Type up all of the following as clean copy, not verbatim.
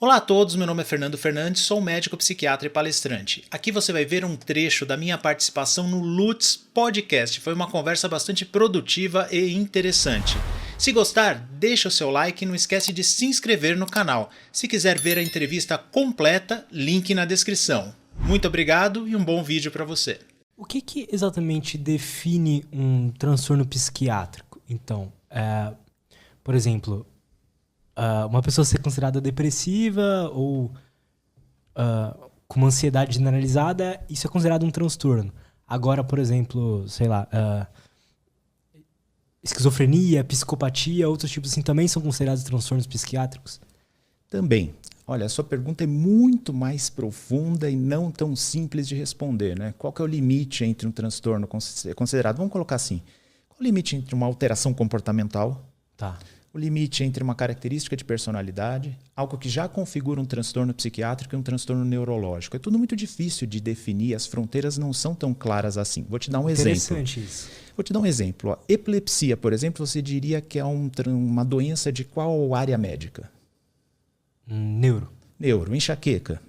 Olá a todos, meu nome é Fernando Fernandes, sou médico psiquiatra e palestrante. Aqui você vai ver um trecho da minha participação no Lutz Podcast. Foi uma conversa bastante produtiva e interessante. Se gostar, deixa o seu like e não esquece de se inscrever no canal. Se quiser ver a entrevista completa, link na descrição. Muito obrigado e um bom vídeo para você. O que exatamente define um transtorno psiquiátrico? Então, por exemplo, uma pessoa ser considerada depressiva ou com uma ansiedade generalizada, isso é considerado um transtorno. Agora, por exemplo, sei lá, esquizofrenia, psicopatia, outros tipos assim, também são considerados transtornos psiquiátricos? Também. Olha, a sua pergunta é muito mais profunda e não tão simples de responder, né? Qual que é o limite entre um transtorno considerado? Vamos colocar assim. Qual o limite entre uma alteração comportamental, Tá. o limite entre uma característica de personalidade, algo que já configura um transtorno psiquiátrico e um transtorno neurológico? É tudo muito difícil de definir, as fronteiras não são tão claras assim. Vou te dar um exemplo. Interessante isso. Vou te dar um exemplo. A epilepsia, por exemplo, você diria que é uma doença de qual área médica? Neuro. Neuro. Enxaqueca?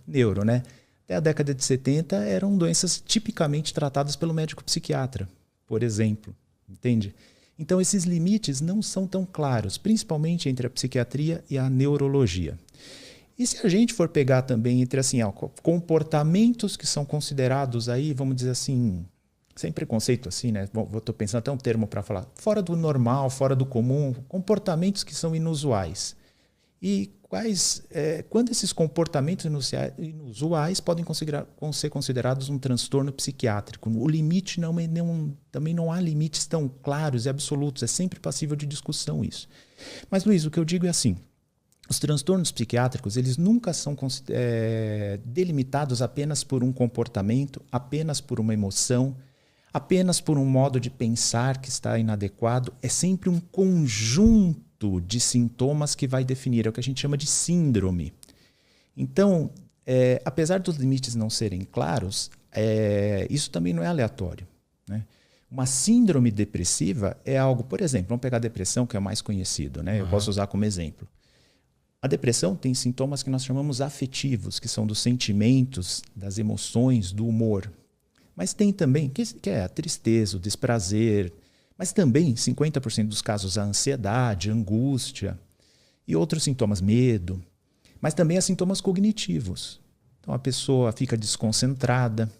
Neuro, né? Até a década de 70 eram doenças tipicamente tratadas pelo médico psiquiatra, por exemplo. Entende? Então esses limites não são tão claros, principalmente entre a psiquiatria e a neurologia. E se a gente for pegar também entre assim, comportamentos que são considerados aí, vamos dizer assim, sem preconceito assim, né? Bom, estou pensando até um termo para falar, fora do normal, fora do comum, comportamentos que são inusuais. E quando esses comportamentos inusuais podem ser considerados um transtorno psiquiátrico? O limite também não há limites tão claros e absolutos, é sempre passível de discussão isso. Mas, Luiz, o que eu digo é assim, os transtornos psiquiátricos eles nunca são delimitados apenas por um comportamento, apenas por uma emoção, apenas por um modo de pensar que está inadequado, é sempre um conjunto de sintomas que vai definir, é o que a gente chama de síndrome. Então, apesar dos limites não serem claros, isso também não é aleatório, né? Uma síndrome depressiva é algo, por exemplo, vamos pegar a depressão, que é o mais conhecido, né? Eu posso usar como exemplo. A depressão tem sintomas que nós chamamos afetivos, que são dos sentimentos, das emoções, do humor. Mas tem também, que é a tristeza, o desprazer, mas também, 50% dos casos, a ansiedade, a angústia e outros sintomas, medo. Mas também há sintomas cognitivos. Então a pessoa fica desconcentrada,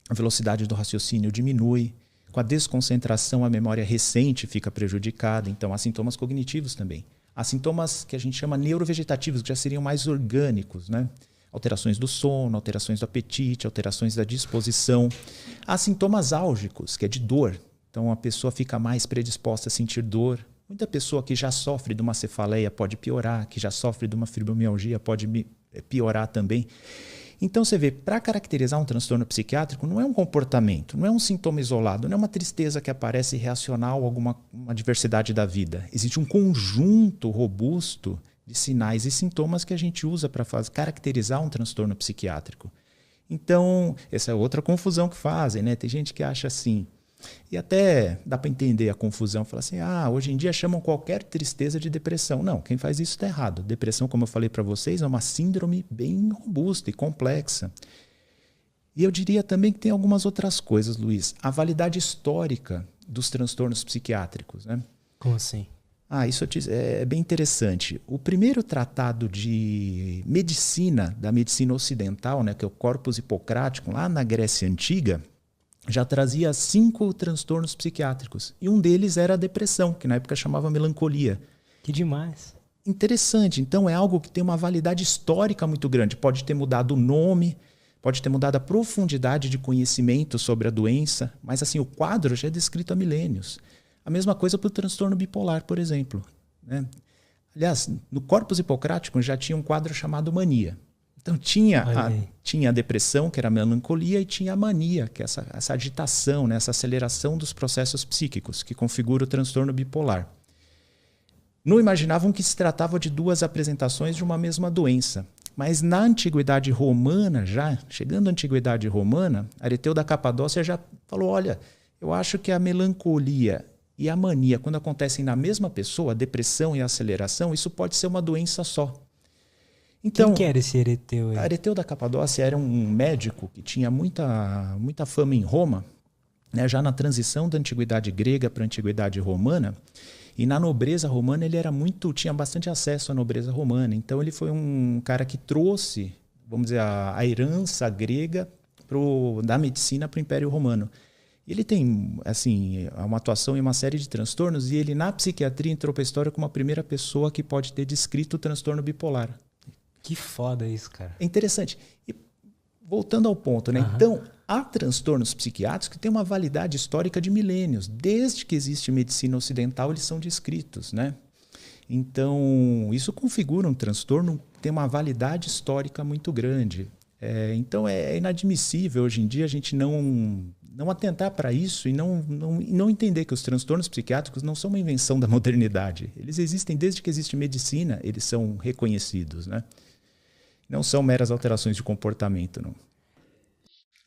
a velocidade do raciocínio diminui, com a desconcentração a memória recente fica prejudicada, então há sintomas cognitivos também. Há sintomas que a gente chama neurovegetativos, que já seriam mais orgânicos, né? Alterações do sono, alterações do apetite, alterações da disposição. Há sintomas álgicos, que é de dor. Então a pessoa fica mais predisposta a sentir dor. Muita pessoa que já sofre de uma cefaleia pode piorar, que já sofre de uma fibromialgia pode piorar também. Então você vê, para caracterizar um transtorno psiquiátrico não é um comportamento, não é um sintoma isolado, não é uma tristeza que aparece reacional a alguma diversidade da vida. Existe um conjunto robusto de sinais e sintomas que a gente usa para caracterizar um transtorno psiquiátrico. Então, essa é outra confusão que fazem, né? Tem gente que acha assim, e até dá para entender a confusão, fala assim, hoje em dia chamam qualquer tristeza de depressão. Não, quem faz isso está errado. Depressão, como eu falei para vocês, é uma síndrome bem robusta e complexa. E eu diria também que tem algumas outras coisas, Luiz. A validade histórica dos transtornos psiquiátricos, né? Como assim? Isso é bem interessante. O primeiro tratado de medicina, da medicina ocidental, né, que é o Corpus Hipocrático, lá na Grécia Antiga, já trazia 5 transtornos psiquiátricos. E um deles era a depressão, que na época chamava melancolia. Que demais. Interessante. Então é algo que tem uma validade histórica muito grande. Pode ter mudado o nome, pode ter mudado a profundidade de conhecimento sobre a doença, mas assim, o quadro já é descrito há milênios. A mesma coisa para o transtorno bipolar, por exemplo, né? Aliás, no Corpus Hipocrático já tinha um quadro chamado mania. Então tinha a depressão, que era a melancolia, e tinha a mania, que é essa agitação, né? Essa aceleração dos processos psíquicos, que configura o transtorno bipolar. Não imaginavam que se tratava de 2 apresentações de uma mesma doença. Mas na Antiguidade Romana, chegando à Antiguidade Romana, Areteu da Capadócia já falou, olha, eu acho que a melancolia e a mania, quando acontecem na mesma pessoa, a depressão e a aceleração, isso pode ser uma doença só. Então, Quem que era esse Ereteu aí? Areteu da Capadócia era um médico que tinha muita fama em Roma, né, já na transição da antiguidade grega para a antiguidade romana. E na nobreza romana ele tinha bastante acesso à nobreza romana. Então ele foi um cara que trouxe, vamos dizer, a herança grega da medicina para o Império Romano. Ele tem assim uma atuação em uma série de transtornos e ele na psiquiatria entrou para a história como a primeira pessoa que pode ter descrito o transtorno bipolar. Que foda isso, cara. É interessante. E voltando ao ponto, né? Então, há transtornos psiquiátricos que têm uma validade histórica de milênios. Desde que existe medicina ocidental, eles são descritos, né? Então, isso configura um transtorno que tem uma validade histórica muito grande. Então, é inadmissível hoje em dia a gente não atentar para isso e não entender que os transtornos psiquiátricos não são uma invenção da modernidade. Eles existem desde que existe medicina, eles são reconhecidos, né? Não são meras alterações de comportamento, não.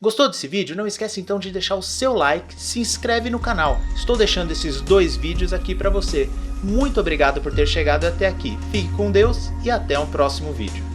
Gostou desse vídeo? Não esquece então de deixar o seu like, se inscreve no canal. Estou deixando esses 2 vídeos aqui para você. Muito obrigado por ter chegado até aqui. Fique com Deus e até um próximo vídeo.